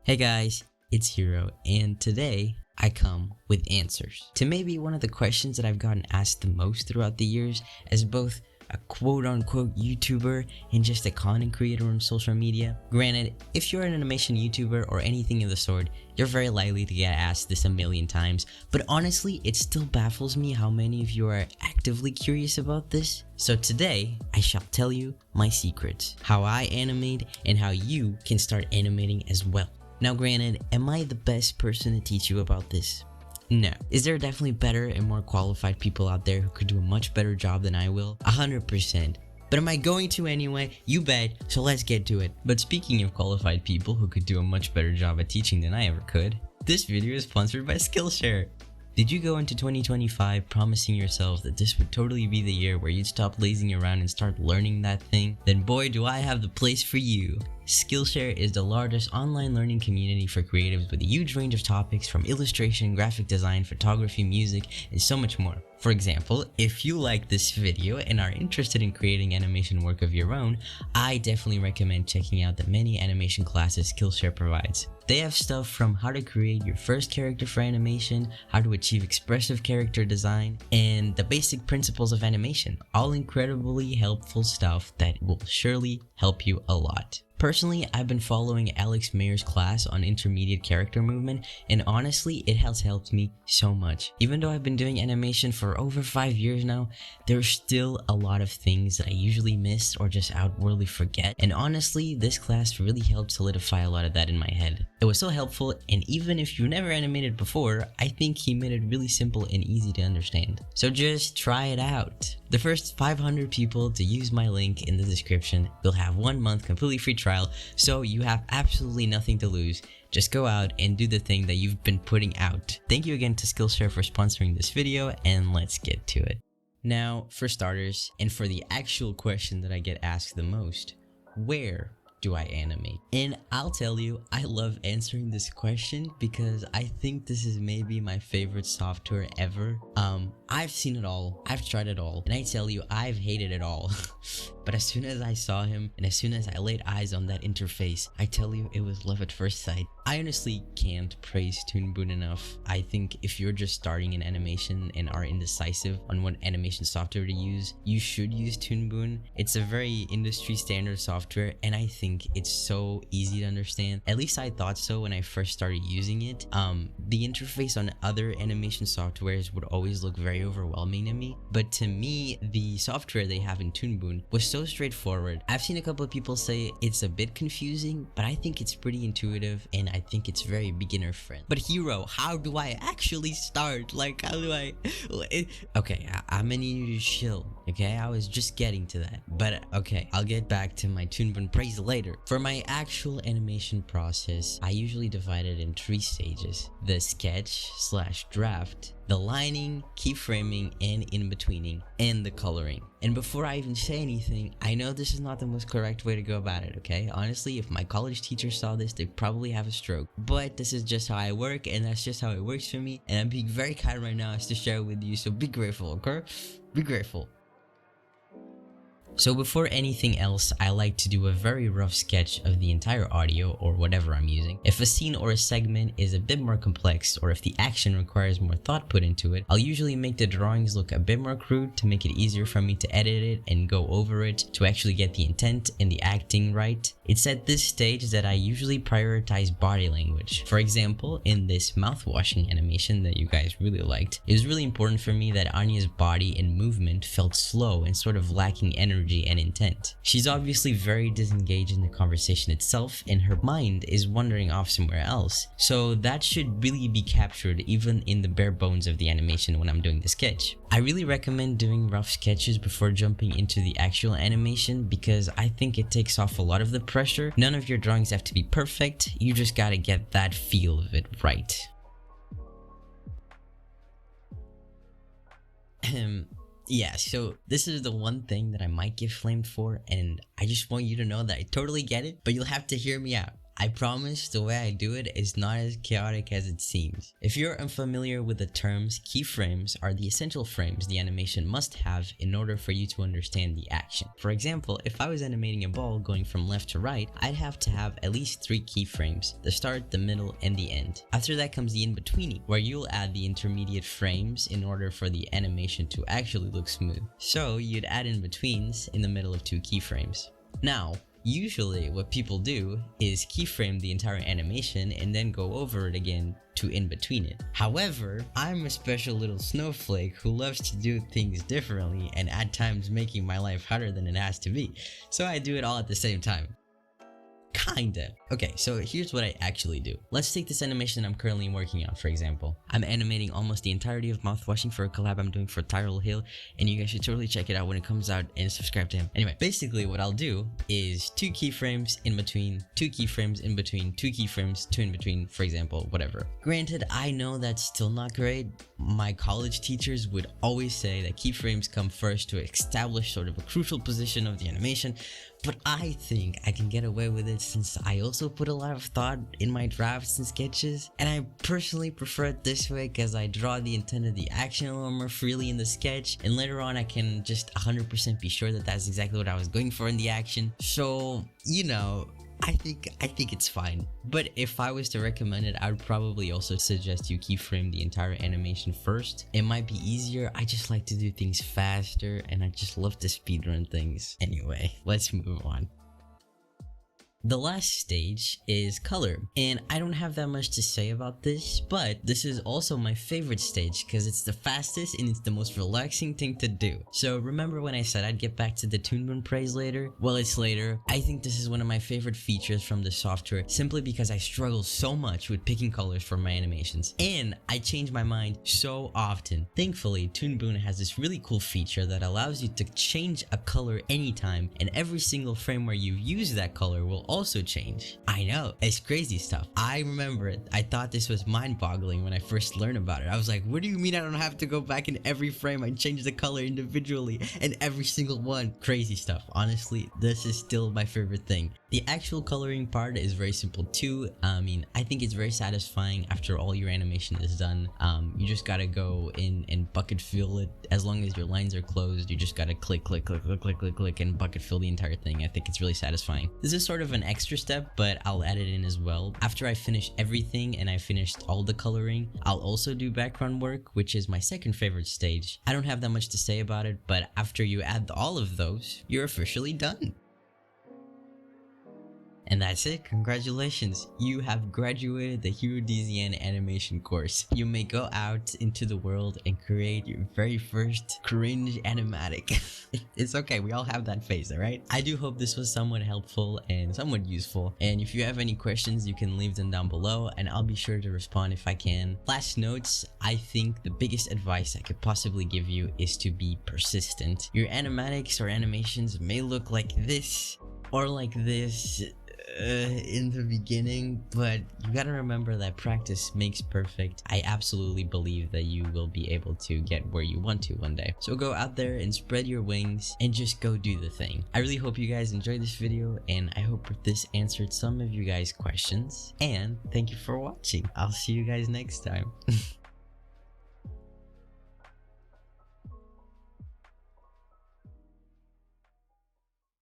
Hey guys, it's Hero, and today I come with answers to maybe one of the questions that I've gotten asked the most throughout the years as both a quote-unquote YouTuber and just a content creator on social media. Granted, if you're an animation YouTuber or anything of the sort, you're very likely to get asked this a million times, but honestly, it still baffles me how many of you are actively curious about this. So today, I shall tell you my secrets, how I animate, and how you can start animating as well. Now granted, am I the best person to teach you about this? No. Is there definitely better and more qualified people out there who could do a much better job than I will? 100%. But am I going to anyway? You bet, so let's get to it. But speaking of qualified people who could do a much better job at teaching than I ever could, this video is sponsored by Skillshare. Did you go into 2025 promising yourself that this would totally be the year where you'd stop lazing around and start learning that thing? Then boy, do I have the place for you. Skillshare is the largest online learning community for creatives with a huge range of topics from illustration, graphic design, photography, music, and so much more. For example, if you like this video and are interested in creating animation work of your own, I definitely recommend checking out the many animation classes Skillshare provides. They have stuff from how to create your first character for animation, how to achieve expressive character design, and the basic principles of animation. All incredibly helpful stuff that will surely help you a lot. Personally, I've been following Alex Mayer's class on intermediate character movement, and honestly, it has helped me so much. Even though I've been doing animation for over 5 years now, there's still a lot of things that I usually miss or just outwardly forget, and honestly, this class really helped solidify a lot of that in my head. It was so helpful, and even if you've never animated before, I think he made it really simple and easy to understand. So just try it out. The first 500 people to use my link in the description will have 1 month completely free trial, so you have absolutely nothing to lose. Just go out and do the thing that you've been putting out. Thank you again to Skillshare for sponsoring this video, and let's get to it. Now, for starters, and for the actual question that I get asked the most, where do I animate? And I'll tell you, I love answering this question because I think this is maybe my favorite software ever. I've seen it all, I've tried it all, and I tell you, I've hated it all. But as soon as I saw him, and as soon as I laid eyes on that interface, I tell you, it was love at first sight. I honestly can't praise Toon Boom enough. I think if you're just starting in animation and are indecisive on what animation software to use, you should use Toon Boom. It's a very industry standard software, and I think it's so easy to understand. At least I thought so when I first started using it. The interface on other animation softwares would always look very overwhelming to me, but to me, the software they have in Toon Boom was so straightforward. I've seen a couple of people say it's a bit confusing, but I think it's pretty intuitive, and I think it's very beginner friendly. But Hero, how do I actually start? Like, how do I... Okay, I'm gonna need you to chill, okay? I was just getting to that, but okay, I'll get back to my Toon Boom praise later. For my actual animation process, I usually divide it in 3 stages: the sketch/draft, the lining, keyframing, and in-betweening, and the coloring. And before I even say anything, I know this is not the most correct way to go about it, okay? Honestly, if my college teacher saw this, they'd probably have a stroke. But this is just how I work, and that's just how it works for me, and I'm being very kind right now as to share it with you, so be grateful, okay? Be grateful. So before anything else, I like to do a very rough sketch of the entire audio or whatever I'm using. If a scene or a segment is a bit more complex, or if the action requires more thought put into it, I'll usually make the drawings look a bit more crude to make it easier for me to edit it and go over it to actually get the intent and the acting right. It's at this stage that I usually prioritize body language. For example, in this mouth-washing animation that you guys really liked, it was really important for me that Anya's body and movement felt slow and sort of lacking energy and intent. She's obviously very disengaged in the conversation itself, and her mind is wandering off somewhere else. So that should really be captured even in the bare bones of the animation when I'm doing the sketch. I really recommend doing rough sketches before jumping into the actual animation because I think it takes off a lot of the pressure. None of your drawings have to be perfect, you just gotta get that feel of it right. Yeah, so this is the one thing that I might get flamed for, and I just want you to know that I totally get it, but you'll have to hear me out. I promise the way I do it is not as chaotic as it seems. If you're unfamiliar with the terms, keyframes are the essential frames the animation must have in order for you to understand the action. For example, if I was animating a ball going from left to right, I'd have to have at least 3 keyframes: the start, the middle, and the end. After that comes the in-betweening, where you'll add the intermediate frames in order for the animation to actually look smooth. So you'd add in-betweens in the middle of 2 keyframes. Now, usually what people do is keyframe the entire animation and then go over it again to in between it. However, I'm a special little snowflake who loves to do things differently and at times making my life harder than it has to be. So I do it all at the same time. Kinda. Okay, so here's what I actually do. Let's take this animation I'm currently working on, for example. I'm animating almost the entirety of mouthwashing for a collab I'm doing for Tyrell Hill, and you guys should totally check it out when it comes out and subscribe to him. Anyway, basically what I'll do is 2 keyframes in between, 2 keyframes in between, 2 keyframes, 2 in between, for example, whatever. Granted, I know that's still not great. My college teachers would always say that keyframes come first to establish sort of a crucial position of the animation, but I think I can get away with it since I also put a lot of thought in my drafts and sketches, and I personally prefer it this way because I draw the intent of the action a little more freely in the sketch, and later on I can just 100% be sure that that's exactly what I was going for in the action. So, you know, I think it's fine. But if I was to recommend it, I would probably also suggest you keyframe the entire animation first. It might be easier. I just like to do things faster and I just love to speedrun things. Anyway, let's move on. The last stage is color, and I don't have that much to say about this, but this is also my favorite stage because it's the fastest and it's the most relaxing thing to do. So remember when I said I'd get back to the Toon Boom praise later? Well, it's later. I think this is one of my favorite features from the software simply because I struggle so much with picking colors for my animations, and I change my mind so often. Thankfully, Toon Boom has this really cool feature that allows you to change a color anytime, and every single frame where you use that color will also change. I know, it's crazy stuff. I remember it. I thought this was mind-boggling when I first learned about it. I was like, what do you mean I don't have to go back in every frame and change the color individually and every single one? Crazy stuff. Honestly, this is still my favorite thing. The actual coloring part is very simple too. I think it's very satisfying after all your animation is done. You just gotta go in and bucket fill it. As long as your lines are closed, you just gotta click and bucket fill the entire thing. I think it's really satisfying. This is sort of an extra step, but I'll add it in as well. After I finish everything and I finished all the coloring, I'll also do background work, which is my second favorite stage. I don't have that much to say about it, but after you add all of those, you're officially done. And that's it. Congratulations. You have graduated the Hero DZN animation course. You may go out into the world and create your very first cringe animatic. It's okay. We all have that phase, alright? I do hope this was somewhat helpful and somewhat useful. And if you have any questions, you can leave them down below and I'll be sure to respond if I can. Last notes, I think the biggest advice I could possibly give you is to be persistent. Your animatics or animations may look like this or like this in the beginning, but you gotta remember that practice makes perfect. I absolutely believe that you will be able to get where you want to one day. So go out there and spread your wings and just go do the thing. I really hope you guys enjoyed this video, and I hope this answered some of you guys' questions, and thank you for watching. I'll see you guys next time.